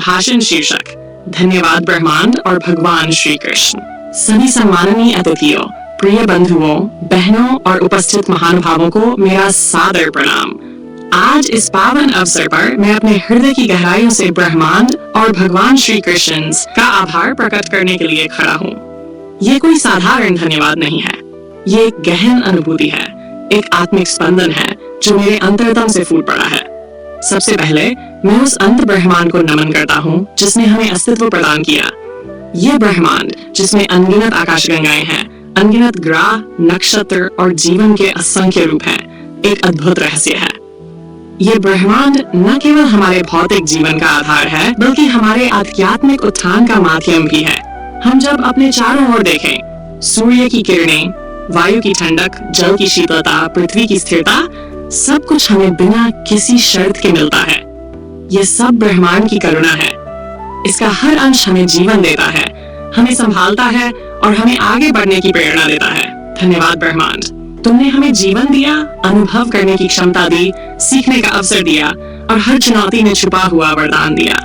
भाषण शीर्षक धन्यवाद ब्रह्मांड और भगवान श्री कृष्ण। सभी सम्माननीय अतिथियों, प्रिय बंधुओं, बहनों और उपस्थित महानुभावों को मेरा सादर प्रणाम। आज इस पावन अवसर पर मैं अपने हृदय की गहराइयों से ब्रह्मांड और भगवान श्री कृष्ण का आभार प्रकट करने के लिए खड़ा हूँ। ये कोई साधारण धन्यवाद नहीं है, ये एक गहन अनुभूति है, एक आत्मिक स्पंदन है जो मेरे अंतरतम से फूट पड़ा है। सबसे पहले मैं उस अंत ब्रह्मांड को नमन करता हूँ जिसने हमें अस्तित्व प्रदान किया। ये ब्रह्मांड जिसमें अनगिनत आकाशगंगाएं हैं, अनगिनत ग्रह, नक्षत्र और जीवन के असंख्य रूप हैं, एक अद्भुत रहस्य है। ये ब्रह्मांड न केवल हमारे भौतिक जीवन का आधार है, बल्कि हमारे आध्यात्मिक उत्थान का माध्यम भी है। हम जब अपने चारों ओर देखें, सूर्य की किरणें, वायु की ठंडक, जल की शीतलता, पृथ्वी की स्थिरता, सब कुछ हमें बिना किसी शर्त के मिलता है। ये सब ब्रह्मांड की करुणा है। इसका हर अंश हमें जीवन देता है, हमें संभालता है और हमें आगे बढ़ने की प्रेरणा देता है। धन्यवाद ब्रह्मांड, तुमने हमें जीवन दिया, अनुभव करने की क्षमता दी, सीखने का अवसर दिया और हर चुनौती में छुपा हुआ वरदान दिया।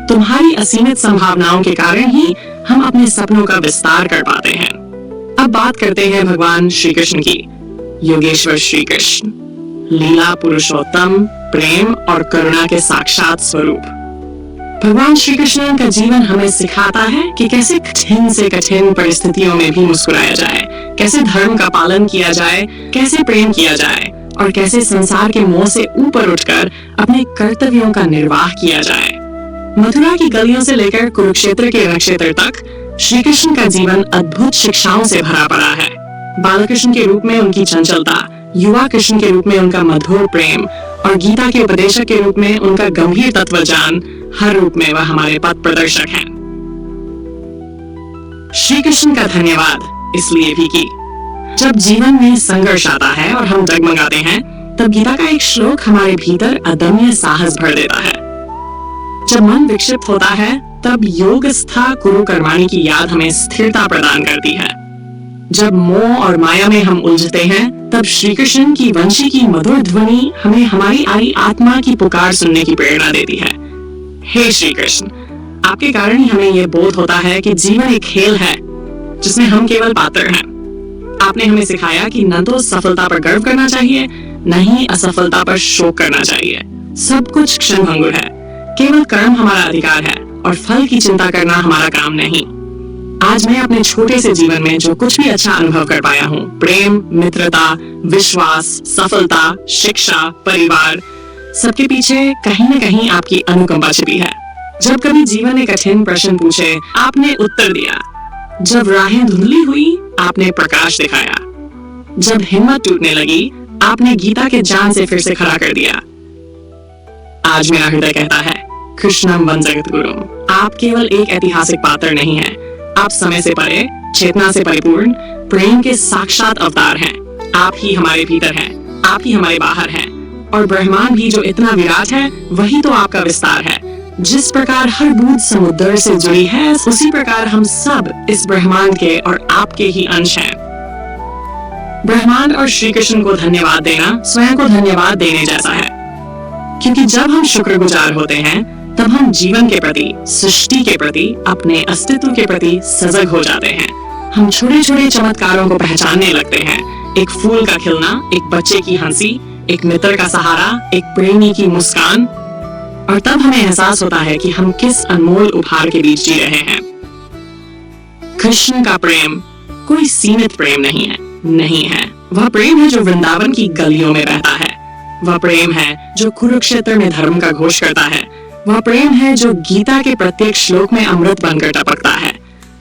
तुम्हारी असीमित संभावनाओं के कारण ही हम अपने सपनों का विस्तार कर पाते हैं। अब बात करते हैं भगवान श्री कृष्ण की। योगेश्वर श्री कृष्ण, लीला पुरुषोत्तम, प्रेम और करुणा के साक्षात स्वरूप। भगवान श्री कृष्ण का जीवन हमें सिखाता है कि कैसे कठिन से कठिन परिस्थितियों में भी मुस्कुराया जाए, कैसे धर्म का पालन किया जाए, कैसे प्रेम किया जाए और कैसे संसार के मोह से ऊपर उठकर अपने कर्तव्यों का निर्वाह किया जाए। मथुरा की गलियों से लेकर कुरुक्षेत्र के रणक्षेत्र तक श्री कृष्ण का जीवन अद्भुत शिक्षाओं से भरा पड़ा है। बाल कृष्ण के रूप में उनकी चंचलता, युवा कृष्ण के रूप में उनका मधुर प्रेम और गीता के उपदेशक के रूप में उनका गंभीर तत्व ज्ञान, हर रूप में वह हमारे पथ प्रदर्शक हैं। श्री कृष्ण का धन्यवाद इसलिए भी कि जब जीवन में संघर्ष आता है और हम डगमगाते हैं, तब गीता का एक श्लोक हमारे भीतर अदम्य साहस भर देता है। जब मन विक्षिप्त होता है, तब योगस्था कुरु कर्माणि की याद हमें स्थिरता प्रदान करती है। जब मोह और माया में हम उलझते हैं, तब श्री कृष्ण की वंशी की मधुर ध्वनि हमें हमारी आई आत्मा की पुकार सुनने की प्रेरणा देती है। हे श्री कृष्ण, आपके कारण ही हमें यह बोध होता है कि जीवन एक खेल है जिसमें हम केवल पात्र हैं। आपने हमें सिखाया कि न तो सफलता पर गर्व करना चाहिए, न ही असफलता पर शोक करना चाहिए। सब कुछ क्षणभंगुर है, केवल कर्म हमारा अधिकार है और फल की चिंता करना हमारा काम नहीं। आज मैं अपने छोटे से जीवन में जो कुछ भी अच्छा अनुभव कर पाया हूँ, प्रेम, मित्रता, विश्वास, सफलता, शिक्षा, परिवार, सबके पीछे कहीं न कहीं आपकी अनुकंपा छिपी है। जब कभी जीवन ने कठिन प्रश्न पूछे, आपने उत्तर दिया। जब राहें धुंधली हुई, आपने प्रकाश दिखाया। जब हिम्मत टूटने लगी, आपने गीता के जान से फिर से खड़ा कर दिया। आज मेरा हृदय कहता है, कृष्णम वंदे जगद्गुरुम। आप केवल एक ऐतिहासिक पात्र नहीं हैं, आप समय से परे, चेतना से परिपूर्ण, प्रेम के साक्षात अवतार हैं। आप ही हमारे भीतर हैं, आप ही हमारे बाहर हैं और ब्रह्मांड भी जो इतना विराट है, वही तो आपका विस्तार है। जिस प्रकार हर बूंद समुद्र से जुड़ी है, उसी प्रकार हम सब इस ब्रह्मांड के और आपके ही अंश हैं। ब्रह्मांड और श्री कृष्ण को धन्यवाद देना स्वयं को धन्यवाद देने जैसा है, क्योंकि जब हम शुक्रगुजार होते हैं, तब हम जीवन के प्रति, सृष्टि के प्रति, अपने अस्तित्व के प्रति सजग हो जाते हैं। हम छोटे छोटे चमत्कारों को पहचानने लगते हैं। एक फूल का खिलना, एक बच्चे की हंसी, एक मित्र का सहारा, एक प्रेमी की मुस्कान, और तब हमें एहसास होता है कि हम किस अनमोल उपहार के बीच जी रहे हैं। कृष्ण का प्रेम कोई सीमित प्रेम नहीं है। वह प्रेम है जो वृंदावन की गलियों में बहता है। वह प्रेम है जो कुरुक्षेत्र में धर्म का घोष करता है। वह प्रेम है जो गीता के प्रत्येक श्लोक में अमृत बनकर टपकता है।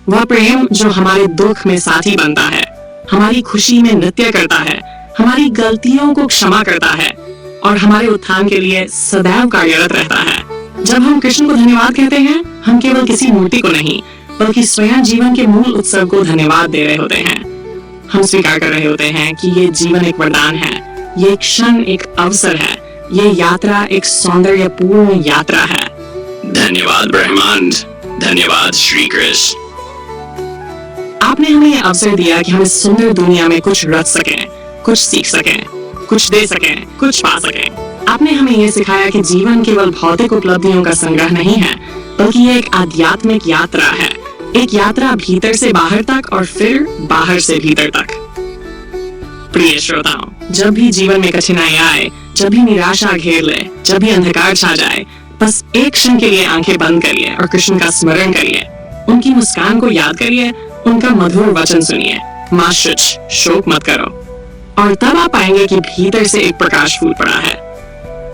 वह प्रेम जो हमारे दुख में साथी बनता है, हमारी खुशी में नृत्य करता है, हमारी गलतियों को क्षमा करता है और हमारे उत्थान के लिए सदैव कार्यरत रहता है। जब हम कृष्ण को धन्यवाद कहते हैं, हम केवल किसी मूर्ति को नहीं, बल्कि स्वयं जीवन के मूल उत्सव को धन्यवाद दे रहे होते हैं। हम स्वीकार कर रहे होते हैं कि ये जीवन एक वरदान है, ये क्षण एक अवसर है, ये यात्रा एक सौंदर्यपूर्ण यात्रा है। धन्यवाद ब्रह्मांड, धन्यवाद श्री कृष्ण। आपने हमें यह अवसर दिया कि हम इस सुंदर दुनिया में कुछ रच सकें, कुछ सीख सकें, कुछ दे सकें, कुछ पा सकें। आपने हमें यह सिखाया कि जीवन केवल भौतिक उपलब्धियों का संग्रह नहीं है, बल्कि ये एक आध्यात्मिक यात्रा है, एक यात्रा भीतर से बाहर तक और फिर बाहर से भीतर तक। प्रिय श्रोताओ, जब भी जीवन में कठिनाई आए, जब भी निराशा घेर ले, जब भी अंधकार छा जाए, बस एक क्षण के लिए आंखें बंद करिए और कृष्ण का स्मरण करिए, उनकी मुस्कान को याद करिए, उनका मधुर वचन सुनिए, मां शुच, शोक मत करो। और तब आप पाएंगे कि भीतर से एक प्रकाश फूट पड़ा है,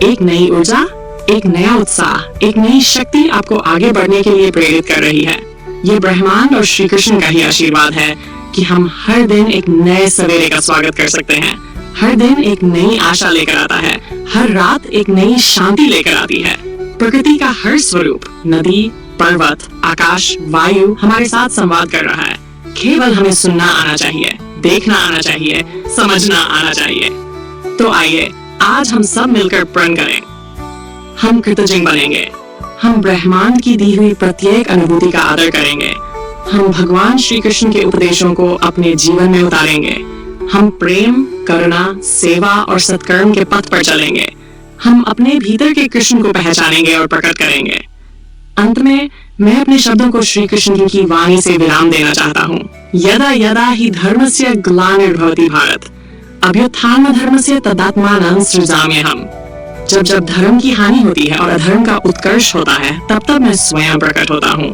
एक नई ऊर्जा, एक नया उत्साह, एक नई शक्ति आपको आगे बढ़ने के लिए प्रेरित कर रही है। ये ब्रह्मांड और श्री कृष्ण का ही आशीर्वाद है कि हम हर दिन एक नए सवेरे का स्वागत कर सकते हैं। हर दिन एक नई आशा लेकर आता है, हर रात एक नई शांति लेकर आती है। प्रकृति का हर स्वरूप, नदी, पर्वत, आकाश, वायु हमारे साथ संवाद कर रहा है। केवल हमें सुनना आना चाहिए, देखना आना चाहिए, समझना आना चाहिए। तो आइए आज हम सब मिलकर प्रण करें। हम कृतज्ञ बनेंगे, हम ब्रह्मांड की दी हुई प्रत्येक अनुभूति का आदर करेंगे, हम भगवान श्री कृष्ण के उपदेशों को अपने जीवन में उतारेंगे, हम प्रेम, करुणा, सेवा और सत्कर्म के पथ पर चलेंगे, हम अपने भीतर के कृष्ण को पहचानेंगे और प्रकट करेंगे। अंत में मैं अपने शब्दों को श्री कृष्ण की वाणी से विराम देना चाहता हूँ। यदा यदा हि धर्मस्य ग्लानिर्भवति भारत, अभ्युत्थानधर्मस्य तदात्मानं सृजाम्यहम्। जब जब धर्म की हानि होती है और अधर्म का उत्कर्ष होता है, तब तब मैं स्वयं प्रकट होता हूँ।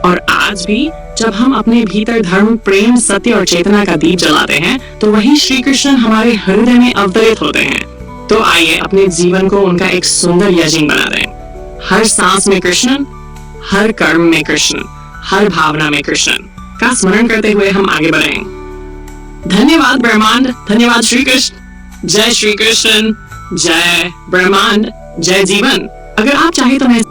और आज भी जब हम अपने भीतर धर्म, प्रेम, सत्य और चेतना का दीप जलाते हैं, तो वही श्री कृष्ण हमारे हृदय में अवतरित होते हैं। तो आइए अपने जीवन को उनका एक सुंदर यज्ञ बना दें। हर सांस में कृष्ण, हर कर्म में कृष्ण, हर भावना में कृष्ण का स्मरण करते हुए हम आगे बढ़ें। धन्यवाद ब्रह्मांड, धन्यवाद श्री कृष्ण। जय श्री कृष्ण, जय ब्रह्मांड, जय जीवन। अगर आप चाहे तो मैं